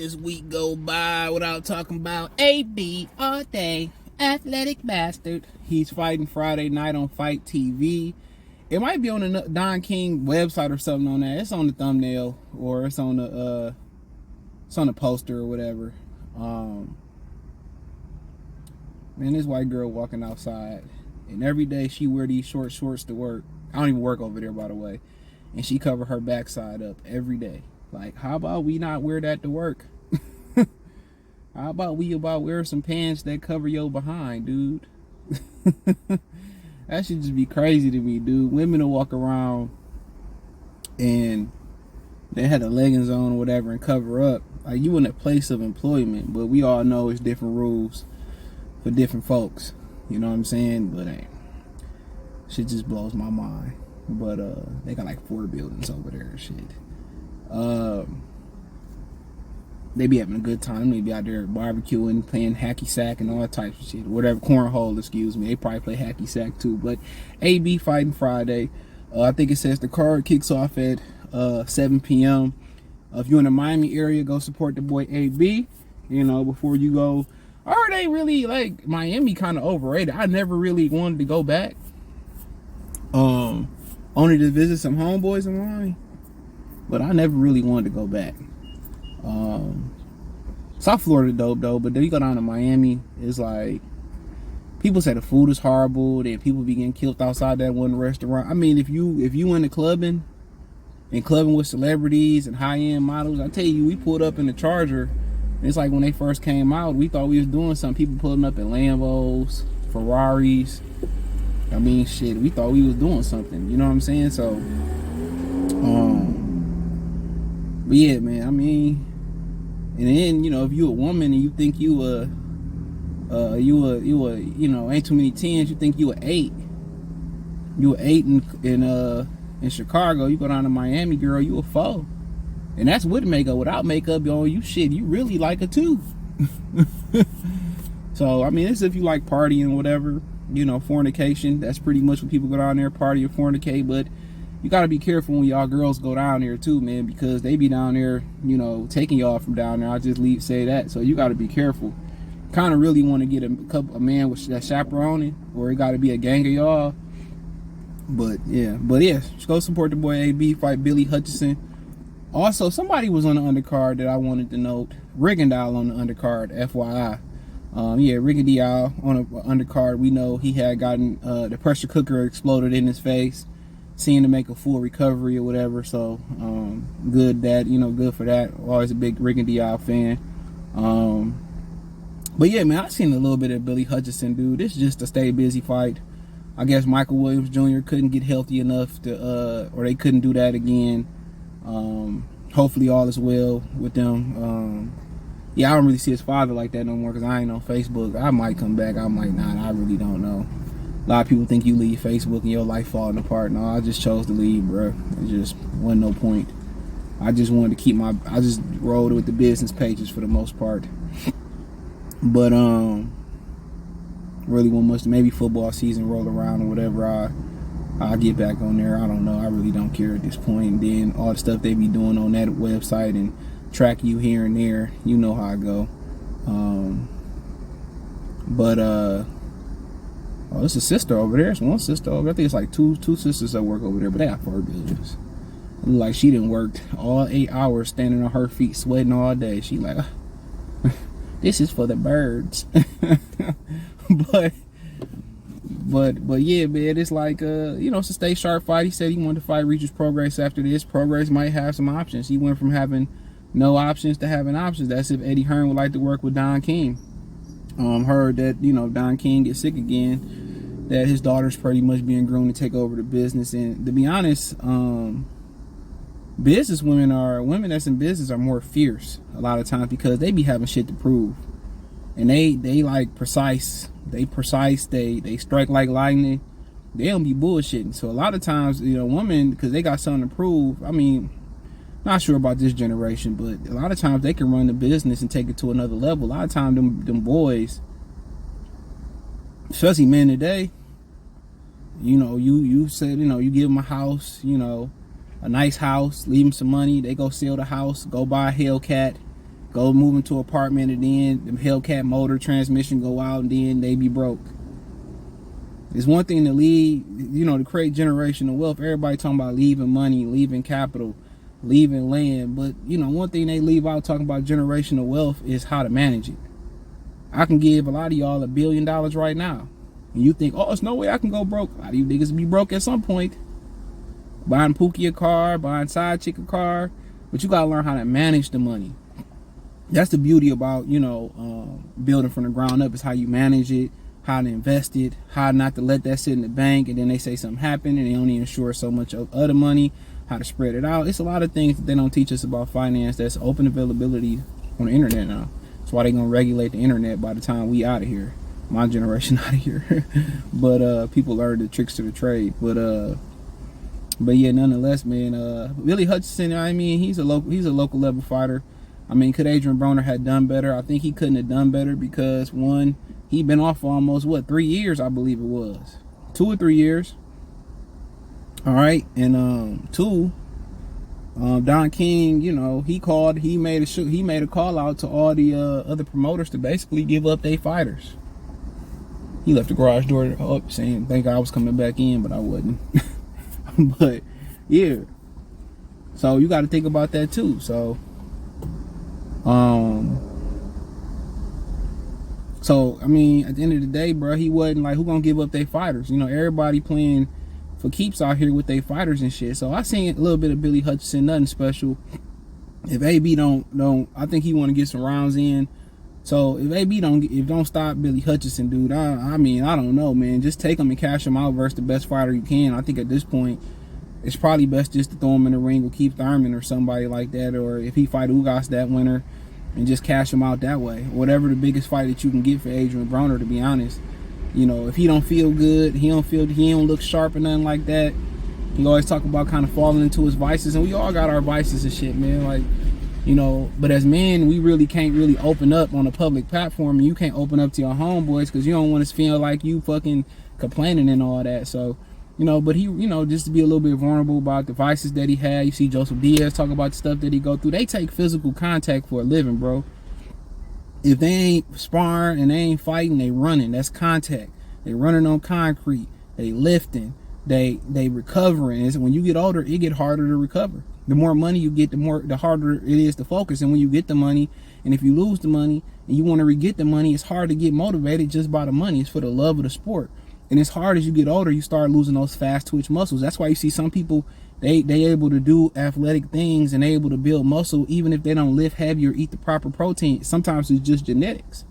this week go by without talking about AB all day. Athletic bastard. He's fighting Friday night on Fight TV. It might be on the Don King website or something on that. It's on the thumbnail or it's on the poster or whatever. Man, this white girl walking outside, and every day she wear these short shorts to work. I don't even work over there, by the way, and she cover her backside up every day. Like, how about we not wear that to work? How about we wear some pants that cover your behind, dude? That should just be crazy to me, dude. Women will walk around and they had the leggings on or whatever and cover up. Like, you in a place of employment, but we all know it's different rules for different folks. You know what I'm saying? But hey, shit just blows my mind. But they got like 4 buildings over there and shit. They be having a good time. They be out there barbecuing, playing hacky sack and all types of shit. Whatever, cornhole, excuse me. They probably play hacky sack too. But AB fighting Friday. I think it says the card kicks off at 7 p.m. If you're in the Miami area, go support the boy AB. You know, before you go. I heard they really, like, Miami kind of overrated. I never really wanted to go back. Only to visit some homeboys in Miami. But I never really wanted to go back. South Florida dope though, but then you go down to Miami, it's like people say the food is horrible, then people be getting killed outside that one restaurant. I mean, if you into clubbing and clubbing with celebrities and high-end models, I tell you, we pulled up in the Charger. It's like when they first came out, we thought we was doing something. People pulling up in Lambos, Ferraris. I mean, shit, we thought we was doing something. You know what I'm saying? So, but yeah, man, I mean, and then, you know, if you a woman and you think you know, ain't too many 10s, you think you a 8. You a 8 in Chicago, you go down to Miami, girl, you a 4. And that's with makeup. Without makeup, yo, you really like a 2. So, I mean, this is if you like partying, whatever, you know, fornication. That's pretty much what people go down there, party or fornicate. But you got to be careful when y'all girls go down there too, man, because they be down there, you know, taking y'all from down there. I just say that. So you got to be careful. Kind of really want to get a man with that chaperoning, or it got to be a gang of y'all. But yeah, just go support the boy AB, fight Billy Hutchinson. Also, somebody was on the undercard that I wanted to note. Rigondeaux on the undercard, FYI. Rigondeaux on the undercard. We know he had gotten the pressure cooker exploded in his face. Seeing to make a full recovery or whatever, so good for that. Always a big Rigondeaux fan. But yeah, man, I seen a little bit of Billy Hutchinson, dude. This is just a stay busy fight. I guess Michael Williams Jr. couldn't get healthy enough to, or they couldn't do that again. Hopefully all is well with them. I don't really see his father like that no more because I ain't on Facebook. I might come back, I might not. I really don't know. A lot of people think you leave Facebook and your life falling apart. No, I just chose to leave, bro. It just wasn't no point. I just wanted to keep I just rolled with the business pages for the most part. But really want much. Maybe football season roll around or whatever, I'll get back on there. I don't know. I really don't care at this point. And then all the stuff they be doing on that website and track you here and there, you know how I go. Oh, there's a sister over there. There's one sister over there. I think it's like two sisters that work over there, but they got 4 buildings. Like she done worked all 8 hours standing on her feet, sweating all day. She like, this is for the birds. but yeah, man, it's like it's a stay sharp fight. He said he wanted to fight Regis Prograis after this. Prograis might have some options. He went from having no options to having options. That's if Eddie Hearn would like to work with Don King. Heard that, Don King gets sick again, that his daughter's pretty much being groomed to take over the business. And to be honest, women that's in business are more fierce a lot of times because they be having shit to prove. And they like precise. They strike like lightning. They don't be bullshitting. So a lot of times, women, because they got something to prove, I mean, not sure about this generation, but a lot of times they can run the business and take it to another level. A lot of times them boys, especially men today, you said, you give them a house, a nice house, leave them some money, they go sell the house, go buy a Hellcat, go move into an apartment, and then the Hellcat motor transmission go out, and then they be broke. It's one thing to leave, to create generational wealth. Everybody talking about leaving money, leaving capital, leaving land. But, one thing they leave out talking about generational wealth is how to manage it. I can give a lot of y'all $1 billion right now. And you think, oh, there's no way I can go broke. A lot of you niggas be broke at some point. Buying Pookie a car, buying Side Chick a car. But you got to learn how to manage the money. That's the beauty about, building from the ground up, is how you manage it, how to invest it, how not to let that sit in the bank and then they say something happened and they only insure so much of other money, how to spread it out. It's a lot of things that they don't teach us about finance that's open availability on the internet now. That's why they're going to regulate the internet by the time we out of here. My generation out of here. But people learn the tricks to the trade. But yeah, nonetheless, man, Billy Hutchinson, he's a local level fighter. Could Adrien Broner have done better? I think he couldn't have done better because, one, he'd been off for almost, 3 years, I believe it was. 2 or 3 years. All right. And two, Don King, he made a call out to all the other promoters to basically give up their fighters. He left the garage door up saying, thank God I was coming back in, but I wasn't. But yeah. So you got to think about that too. So at the end of the day, bro, he wasn't like, who gonna give up their fighters? Everybody playing for keeps out here with their fighters and shit. So I seen a little bit of Billy Hutchinson, nothing special. If AB don't, I think he want to get some rounds in. So if AB don't stop Billy Hutchinson, dude, I don't know, man. Just take him and cash him out versus the best fighter you can. I think at this point, it's probably best just to throw him in the ring with Keith Thurman or somebody like that, or if he fight Ugas that winter, and just cash him out that way. Whatever the biggest fight that you can get for Adrien Broner, to be honest. If he don't feel good, he don't look sharp or nothing like that. He always talk about kind of falling into his vices, and we all got our vices and shit, man. Like, but as men, we really can't really open up on a public platform, and you can't open up to your homeboys because you don't want to feel like you fucking complaining and all that. So, but he, just to be a little bit vulnerable about the vices that he had. You see Joseph Diaz talk about the stuff that he go through. They take physical contact for a living, bro. If they ain't sparring and they ain't fighting, they running. That's contact. They running on concrete. They lifting. They recovering. And when you get older, it get harder to recover. The more money you get, the harder it is to focus. And when you get the money, and if you lose the money and you want to re-get the money, it's hard to get motivated just by the money. It's for the love of the sport. And it's hard as you get older, you start losing those fast twitch muscles. That's why you see some people, they able to do athletic things and they able to build muscle even if they don't lift heavy or eat the proper protein. Sometimes it's just genetics.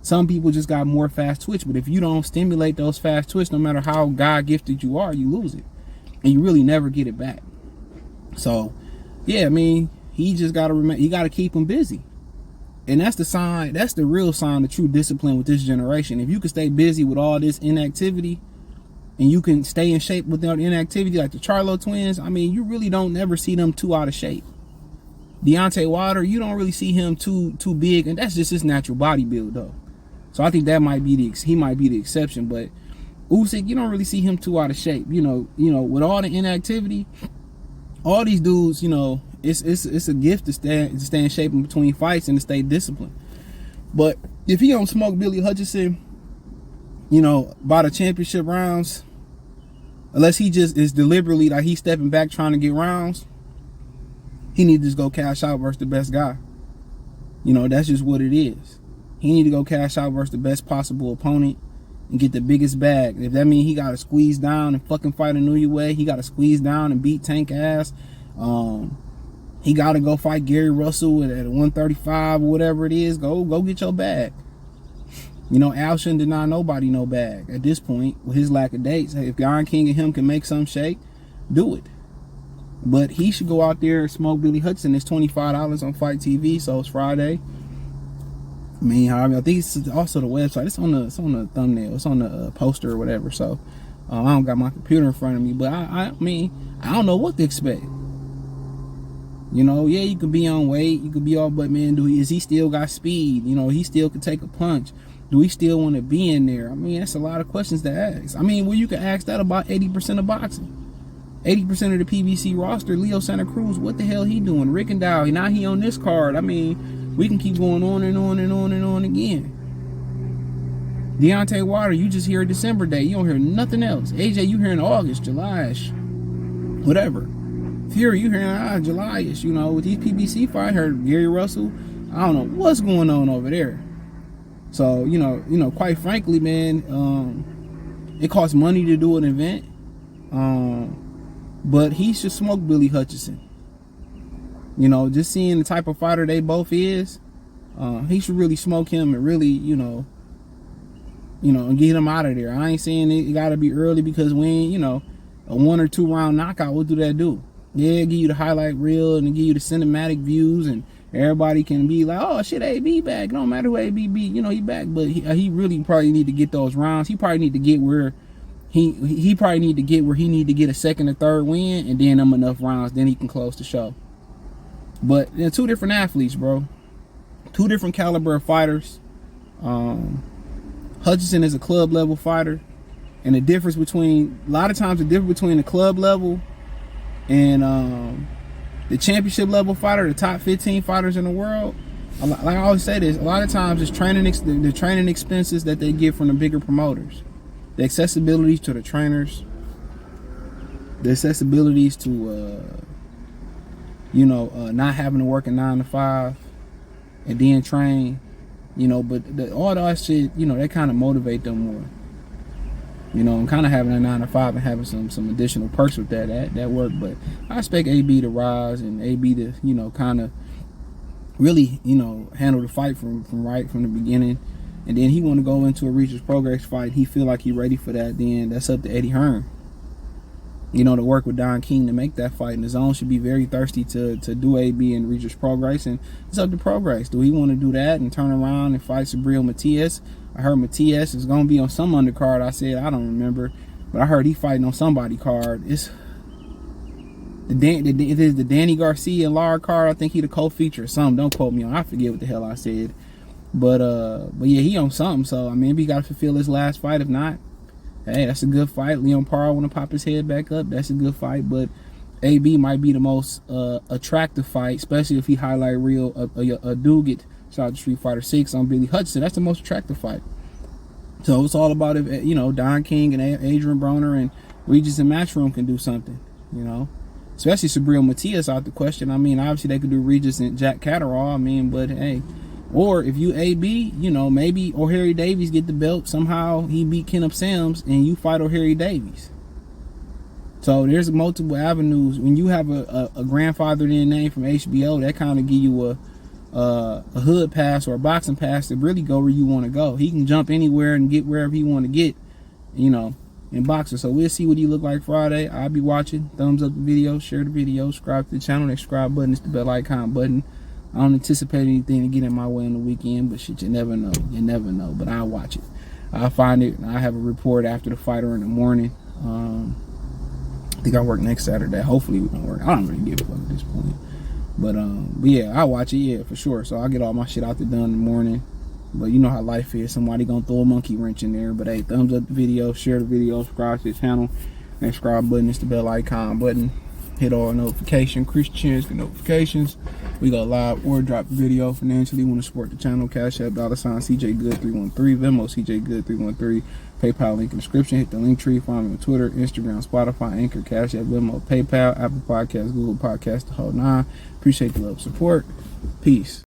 Some people just got more fast twitch, but if you don't stimulate those fast twitch, no matter how God gifted you are, you lose it. And you really never get it back. So, yeah, he just got to remember, you got to keep him busy. And that's the sign, that's the real sign of true discipline with this generation. If you can stay busy with all this inactivity and you can stay in shape without inactivity, like the Charlo twins, you really don't never see them too out of shape. Deontay Wilder, you don't really see him too big, and that's just his natural body build though. So I think that might be he might be the exception, but Usyk, you don't really see him too out of shape. With all the inactivity, all these dudes, it's a gift to stay in shape in between fights and to stay disciplined. But if he don't smoke Billy Hutchinson, by the championship rounds, unless he just is deliberately like he's stepping back trying to get rounds, he need to just go cash out versus the best guy. That's just what it is. He need to go cash out versus the best possible opponent and get the biggest bag. If that means he got to squeeze down and fucking fight a New Way, he got to squeeze down and beat Tank ass. He got to go fight Gary Russell at 135 or whatever it is. Go get your bag. Al shouldn't deny nobody no bag at this point with his lack of dates. If Iron King and him can make some shake, do it. But he should go out there and smoke Billy Hutchinson. It's $25 on Fight TV, so it's Friday. I think it's also the website. It's on the thumbnail. It's on the poster or whatever. So I don't got my computer in front of me, but I don't know what to expect. Yeah, you could be on weight, you could be all, but man, is he still got speed? He still could take a punch. Do he still want to be in there? That's a lot of questions to ask. You could ask that about 80% of boxing. 80% of the PBC roster, Leo Santa Cruz, what the hell he doing? Rick and Dow, now he on this card. We can keep going on and on and on and on again. Deontay Wilder, you just hear a December date. You don't hear nothing else. AJ, you hearing August, July-ish, whatever. Fury, you hearing July-ish. You know, with these PBC fights, heard Gary Russell. I don't know what's going on over there. So, you know, quite frankly, man, it costs money to do an event. But he should smoke Billy Hutchinson. You know, just seeing the type of fighter they both is, he should really smoke him and really, you know, and get him out of there. I ain't saying it got to be early, because when, you know, a 1 or 2 round knockout, what do that do? Yeah, give you the highlight reel and give you the cinematic views, and everybody can be like, oh shit, AB back. It don't matter who AB beat, you know, he back. But he really probably need to get those rounds. He probably need to get where he probably need to get where he need to get a second or third win, and then them enough rounds, then he can close the show. But they're 2 different athletes, bro. 2 different caliber of fighters. Hutchinson is a club level fighter, and the difference between the club level and the championship level fighter, the top 15 fighters in the world, like I always say this, a lot of times it's the training expenses that they get from the bigger promoters, the accessibility to the trainers, the accessibilities to not having to work a 9 to 5 and then train, you know. But all that shit, you know, that kind of motivate them more, you know, and kind of having a 9 to 5 and having some additional perks with that work. But I expect AB to rise and AB to, you know, kind of really, you know, handle the fight from the beginning. And then he want to go into a Regis Prograis fight. He feel like he ready for that. Then that's up to Eddie Hearn, you know, to work with Don King to make that fight. And the zone should be very thirsty to do AB and Regis Prograis, and it's up to Prograis. Do he want to do that and turn around and fight Subriel Matias? I heard Matias is going to be on some undercard. I said, I don't remember, but I heard he fighting on somebody card. It's the Danny Garcia and Lara card. I think he the co-feature or something. Don't quote me on. I forget what the hell I said. But yeah, he on something. So I mean, maybe he got to fulfill his last fight. If not, hey, that's a good fight. Leon Parra want to pop his head back up. That's a good fight. But AB might be the most attractive fight, especially if he highlight reel a dude get shot to Street Fighter 6 on Billy Hutchinson. That's the most attractive fight. So it's all about if, you know, Don King and Adrien Broner and Regis and Matchroom can do something, you know. Especially Subriel Matias out the question. I mean, obviously they could do Regis and Jack Catterall. I mean, but hey. Or if you AB, you know, maybe O'Harry Davies get the belt. Somehow he beat Kenneth Sams and you fight O'Harry Davies. So there's multiple avenues. When you have a grandfathered in name from HBO, that kind of give you a hood pass or a boxing pass to really go where you want to go. He can jump anywhere and get wherever he want to get, you know, in boxing. So we'll see what he look like Friday. I'll be watching. Thumbs up the video, share the video, subscribe to the channel. That subscribe button is the bell icon button. I don't anticipate anything to get in my way on the weekend, but shit, you never know. You never know. But I'll watch it. I'll find it. I have a report after the fight or in the morning. I think I work next Saturday. Hopefully we don't work. I don't really give a fuck at this point. But yeah, I'll watch it, yeah, for sure. So I'll get all my shit out there done in the morning. But you know how life is. Somebody gonna throw a monkey wrench in there. But hey, thumbs up the video, share the video, subscribe to the channel. That subscribe button is the bell icon button. Hit all notification, Christians, the notifications. We go live or drop the video financially. Want to support the channel? Cash App, $CJ Good 313, Venmo CJ Good 313, PayPal link in the description. Hit the link tree. Find me on Twitter, Instagram, Spotify, Anchor, Cash App, Venmo, PayPal, Apple Podcasts, Google Podcasts, the whole nine. Appreciate the love, support. Peace.